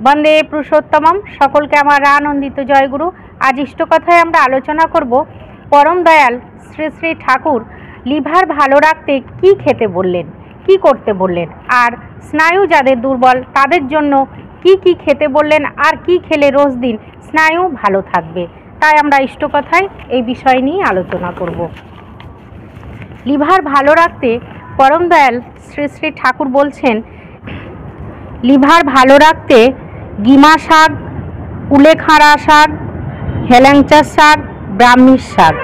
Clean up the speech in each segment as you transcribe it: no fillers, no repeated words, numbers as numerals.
বন্দে পুরুষোত্তমম। সকলকে আমার আনন্দিত জয়গুরু। আজ ইষ্টকথায় আমরা আলোচনা করব পরম দয়াল শ্রী শ্রী ঠাকুর লিভার ভালো রাখতে কি খেতে বললেন, কি করতে বললেন, আর স্নায়ু যাদের দুর্বল তাদের জন্য কি কি খেতে বললেন, আর কি খেলে রোজ দিন স্নায়ু ভালো থাকবে। তাই আমরা ইষ্টকথায় এই বিষয় নিয়ে আলোচনা করব। লিভার ভালো রাখতে পরম দয়াল শ্রী শ্রী ঠাকুর বলছেন, লিভার ভালো রাখতে গিমা শাক, কুলেখাড়া শাক, হেলেঞ্চা শাক, ব্রাহ্মীর শাক,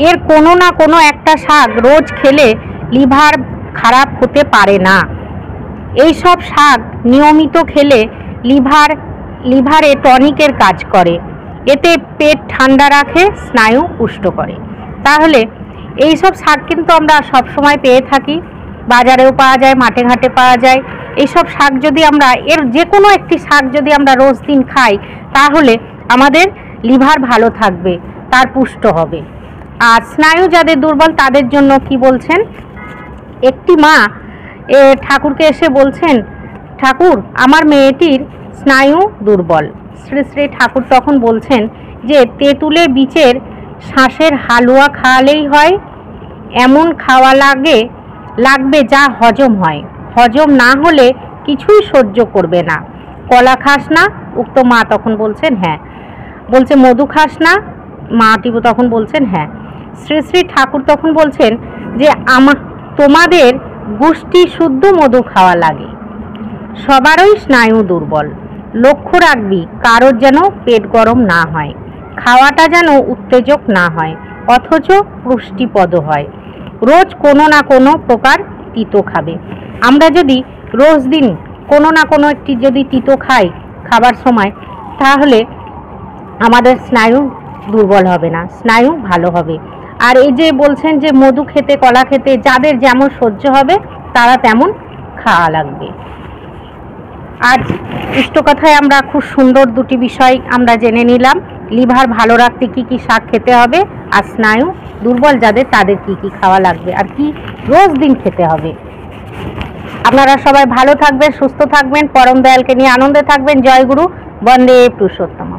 এর কোনো না কোনো একটা শাক রোজ খেলে লিভার খারাপ হতে পারে না। এই সব শাক নিয়মিত খেলে লিভারে টনিকের কাজ করে, এতে পেট ঠান্ডা রাখে, স্নায়ু পুষ্ট করে। তাহলে এই সব শাক কিন্তু আমরা সবসময় পেয়ে থাকি, বাজারেও পাওয়া যায়, মাঠে ঘাটে পাওয়া যায়। এইসব শাক যদি আমরা যে কোনো একটি শাক যদি আমরা রোজ দিন খাই, তাহলে আমাদের লিভার ভালো থাকবে, তার পুষ্ট হবে। আর স্নায়ু যাদের দুর্বল তাদের জন্য কি বলছেন, একটি মা ঠাকুরকে এসে বলছেন, ঠাকুর আমার মেয়েটির স্নায়ু দুর্বল। শ্রী শ্রী ঠাকুর তখন বলছেন যে তেঁতুলের বীজের শাঁসের হালুয়া খাওয়ালেই হয়, এমন খাওয়া লাগবে যা হজম হয়, হজম না হলে কিছুই সহ্য করবে না। কলা খাস না? উক্ত মা তখন বলছেন হ্যাঁ। বলছে মধু খাস না? মাটি তখন বলছেন হ্যাঁ। শ্রী শ্রী ঠাকুর তখন বলছেন যে তোমাদের গোষ্ঠী শুদ্ধ মধু খাওয়া লাগে, সবারই স্নায়ু দুর্বল, লক্ষ্য রাখবি কারোর যেন পেট গরম না হয়, খাওয়াটা যেন উত্তেজক না হয়, অথচ পুষ্টিপদ হয়। রোজ কোনো না কোনো প্রকার তিতো খাবে। আমরা যদি রোজ দিন কোনো না কোনো একটি যদি তিতো খাই খাবার সময়, তাহলে আমাদের স্নায়ু দুর্বল হবে না, স্নায়ু ভালো হবে। আর এই যে বলছেন যে মধু খেতে, কলা খেতে, যাদের যেমন সহ্য হবে তারা তেমন খাওয়া লাগবে। আজ ইষ্টকথায় আমরা খুব সুন্দর দুটি বিষয় আমরা জেনে নিলাম। লিভার ভালো রাখতে কি কি শাক খেতে হবে, আর স্নায়ু দুর্বল যাদের তাদের কি কি খাওয়া লাগবে, আর কি রোজ দিন খেতে হবে। আপনারা সবাই ভালো থাকবেন, সুস্থ থাকবেন, পরম দয়ালকে নিয়ে আনন্দে থাকবেন। জয় গুরু। বন্দে পুরুষোত্তম।